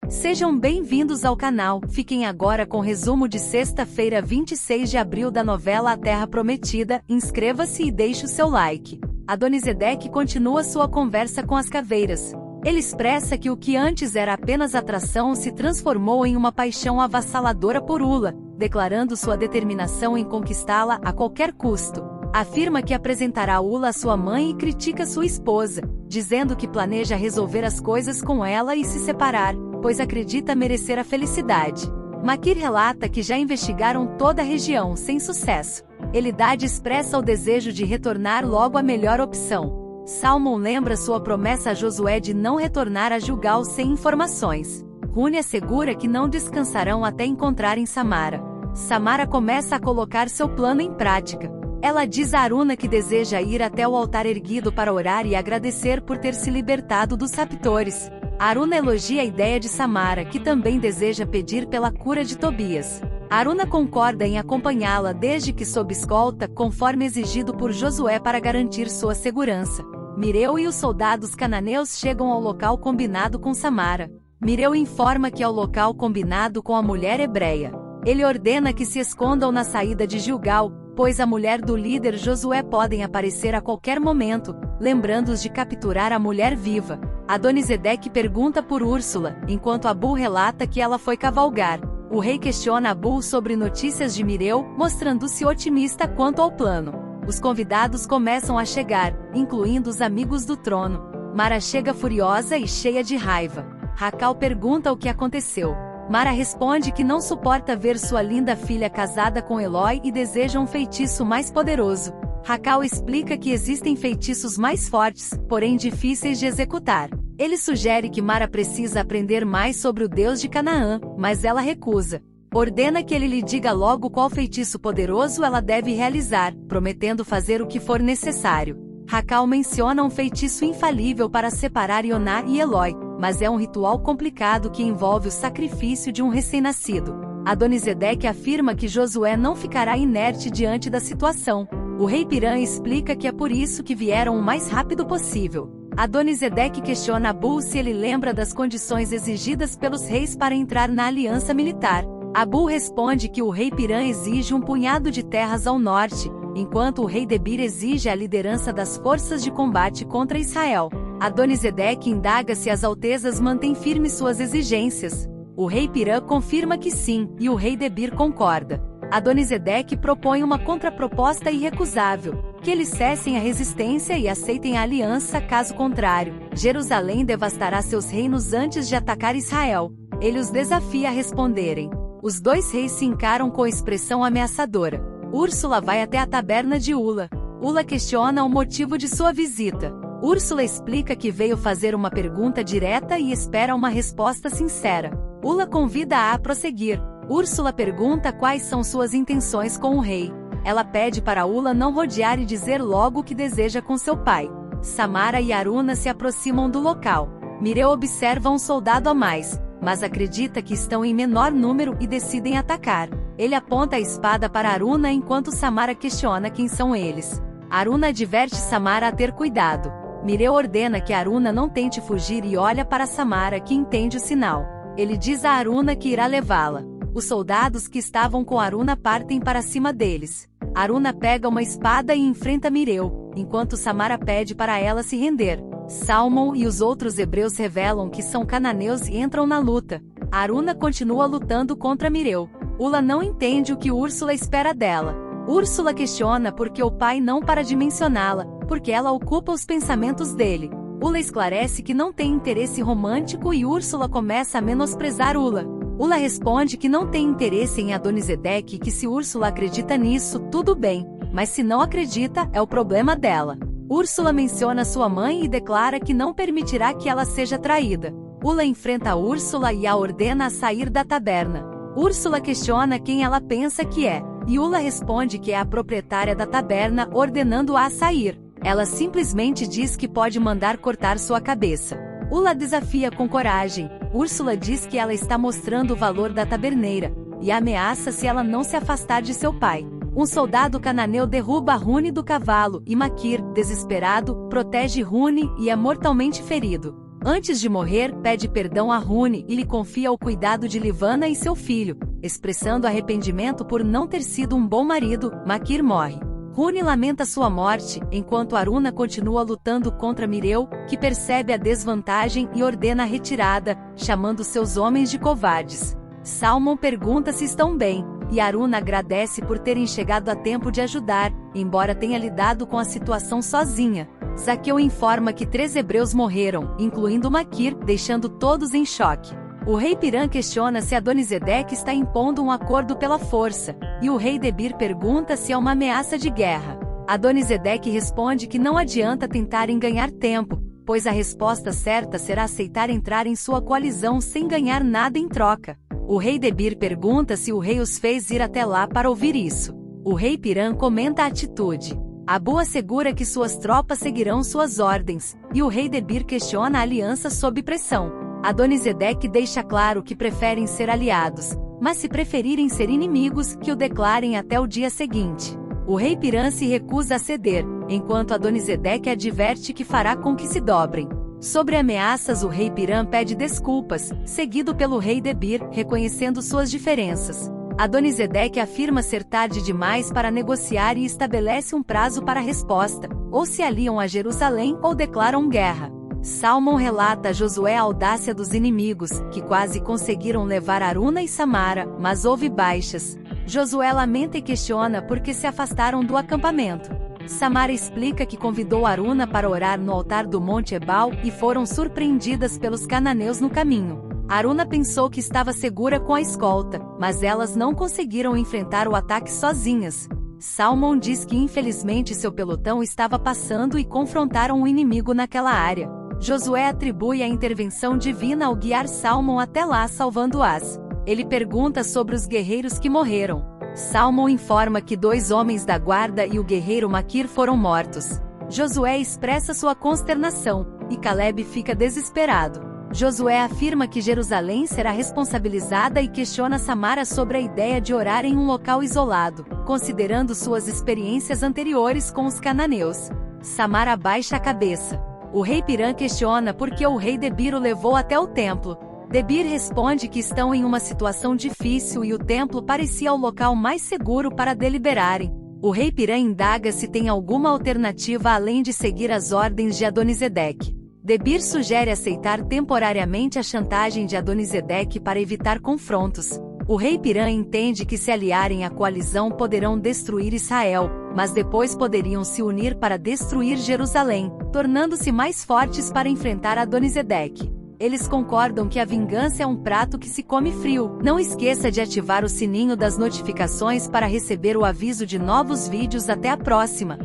Sejam bem-vindos ao canal. Fiquem agora com o resumo de sexta-feira, 26 de abril da novela A Terra Prometida. Inscreva-se e deixe o seu like. Adonisedec continua sua conversa com as caveiras. Ele expressa que o que antes era apenas atração se transformou em uma paixão avassaladora por Ula, declarando sua determinação em conquistá-la a qualquer custo. Afirma que apresentará Ula à sua mãe e critica sua esposa, dizendo que planeja resolver as coisas com ela e se separar, pois acredita merecer a felicidade. Makir relata que já investigaram toda a região sem sucesso. Eldad expressa o desejo de retornar logo à melhor opção. Salmon lembra sua promessa a Josué de não retornar a Gilgal sem informações. Huni assegura que não descansarão até encontrarem Samara. Samara começa a colocar seu plano em prática. Ela diz a Aruna que deseja ir até o altar erguido para orar e agradecer por ter se libertado dos raptores. Aruna elogia a ideia de Samara, que também deseja pedir pela cura de Tobias. Aruna concorda em acompanhá-la desde que sob escolta, conforme exigido por Josué para garantir sua segurança. Mireu e os soldados cananeus chegam ao local combinado com Samara. Mireu informa que é o local combinado com a mulher hebreia. Ele ordena que se escondam na saída de Gilgal, pois a mulher do líder Josué podem aparecer a qualquer momento, lembrando-os de capturar a mulher viva. Adonisedec pergunta por Úrsula, enquanto Abu relata que ela foi cavalgar. O rei questiona Abu sobre notícias de Mireu, mostrando-se otimista quanto ao plano. Os convidados começam a chegar, incluindo os amigos do trono. Mara chega furiosa e cheia de raiva. Racal pergunta o que aconteceu. Mara responde que não suporta ver sua linda filha casada com Eloi e deseja um feitiço mais poderoso. Racal explica que existem feitiços mais fortes, porém difíceis de executar. Ele sugere que Mara precisa aprender mais sobre o Deus de Canaã, mas ela recusa. Ordena que ele lhe diga logo qual feitiço poderoso ela deve realizar, prometendo fazer o que for necessário. Racal menciona um feitiço infalível para separar Ioná e Eloi, mas é um ritual complicado que envolve o sacrifício de um recém-nascido. Adonisedec afirma que Josué não ficará inerte diante da situação. O rei Pirã explica que é por isso que vieram o mais rápido possível. Adonisedec questiona Abu se ele lembra das condições exigidas pelos reis para entrar na aliança militar. Abu responde que o rei Pirã exige um punhado de terras ao norte, enquanto o rei Debir exige a liderança das forças de combate contra Israel. Adonisedec indaga se as altezas mantêm firmes suas exigências. O rei Pirã confirma que sim, e o rei Debir concorda. Adonisedec propõe uma contraproposta irrecusável, que eles cessem a resistência e aceitem a aliança, caso contrário, Jerusalém devastará seus reinos antes de atacar Israel. Ele os desafia a responderem. Os dois reis se encaram com expressão ameaçadora. Úrsula vai até a taberna de Ula. Ula questiona o motivo de sua visita. Úrsula explica que veio fazer uma pergunta direta e espera uma resposta sincera. Ula convida-a a prosseguir. Úrsula pergunta quais são suas intenções com o rei. Ela pede para Ula não rodear e dizer logo o que deseja com seu pai. Samara e Aruna se aproximam do local. Mireu observa um soldado a mais, mas acredita que estão em menor número e decidem atacar. Ele aponta a espada para Aruna enquanto Samara questiona quem são eles. Aruna adverte Samara a ter cuidado. Mireu ordena que Aruna não tente fugir e olha para Samara, que entende o sinal. Ele diz a Aruna que irá levá-la. Os soldados que estavam com Aruna partem para cima deles. Aruna pega uma espada e enfrenta Mireu, enquanto Samara pede para ela se render. Salmon e os outros hebreus revelam que são cananeus e entram na luta. Aruna continua lutando contra Mireu. Ula não entende o que Úrsula espera dela. Úrsula questiona por que o pai não para de mencioná-la, porque ela ocupa os pensamentos dele. Ula esclarece que não tem interesse romântico e Úrsula começa a menosprezar Ula. Ula responde que não tem interesse em Adonisedec e que se Úrsula acredita nisso, tudo bem, mas se não acredita, é o problema dela. Úrsula menciona sua mãe e declara que não permitirá que ela seja traída. Ula enfrenta Úrsula e a ordena a sair da taberna. Úrsula questiona quem ela pensa que é, e Ula responde que é a proprietária da taberna, ordenando-a a sair. Ela simplesmente diz que pode mandar cortar sua cabeça. Ula desafia com coragem. Úrsula diz que ela está mostrando o valor da taberneira, e ameaça se ela não se afastar de seu pai. Um soldado cananeu derruba Huni do cavalo, e Makir, desesperado, protege Huni e é mortalmente ferido. Antes de morrer, pede perdão a Hune e lhe confia o cuidado de Livana e seu filho, expressando arrependimento por não ter sido um bom marido. Makir morre. Hune lamenta sua morte, enquanto Aruna continua lutando contra Mireu, que percebe a desvantagem e ordena a retirada, chamando seus homens de covardes. Salmon pergunta se estão bem, e Aruna agradece por terem chegado a tempo de ajudar, embora tenha lidado com a situação sozinha. Zaqueu informa que 3 hebreus morreram, incluindo Makir, deixando todos em choque. O rei Piram questiona se Adonisedeque está impondo um acordo pela força, e o rei Debir pergunta se é uma ameaça de guerra. Adonisedeque responde que não adianta tentarem ganhar tempo, pois a resposta certa será aceitar entrar em sua coalizão sem ganhar nada em troca. O rei Debir pergunta se o rei os fez ir até lá para ouvir isso. O rei Piram comenta a atitude. Abu assegura que suas tropas seguirão suas ordens, e o rei Debir questiona a aliança sob pressão. Adonisedeque deixa claro que preferem ser aliados, mas se preferirem ser inimigos, que o declarem até o dia seguinte. O rei Piram se recusa a ceder, enquanto Adonisedeque adverte que fará com que se dobrem. Sobre ameaças, o rei Piram pede desculpas, seguido pelo rei Debir, reconhecendo suas diferenças. Adonisedeque afirma ser tarde demais para negociar e estabelece um prazo para a resposta, ou se aliam a Jerusalém ou declaram guerra. Salmon relata a Josué a audácia dos inimigos, que quase conseguiram levar Aruna e Samara, mas houve baixas. Josué lamenta e questiona por que se afastaram do acampamento. Samara explica que convidou Aruna para orar no altar do Monte Ebal e foram surpreendidas pelos cananeus no caminho. Aruna pensou que estava segura com a escolta, mas elas não conseguiram enfrentar o ataque sozinhas. Salmon diz que infelizmente seu pelotão estava passando e confrontaram o inimigo naquela área. Josué atribui a intervenção divina ao guiar Salmon até lá, salvando-as. Ele pergunta sobre os guerreiros que morreram. Salmon informa que 2 homens da guarda e o guerreiro Makir foram mortos. Josué expressa sua consternação, e Caleb fica desesperado. Josué afirma que Jerusalém será responsabilizada e questiona Samara sobre a ideia de orar em um local isolado, considerando suas experiências anteriores com os cananeus. Samara baixa a cabeça. O rei Piram questiona por que o rei Debir o levou até o templo. Debir responde que estão em uma situação difícil e o templo parecia o local mais seguro para deliberarem. O rei Piram indaga se tem alguma alternativa além de seguir as ordens de Adonisedeque. Debir sugere aceitar temporariamente a chantagem de Adonisedeque para evitar confrontos. O rei Piram entende que se aliarem à coalizão poderão destruir Israel, mas depois poderiam se unir para destruir Jerusalém, tornando-se mais fortes para enfrentar Adonisedeque. Eles concordam que a vingança é um prato que se come frio. Não esqueça de ativar o sininho das notificações para receber o aviso de novos vídeos. Até a próxima!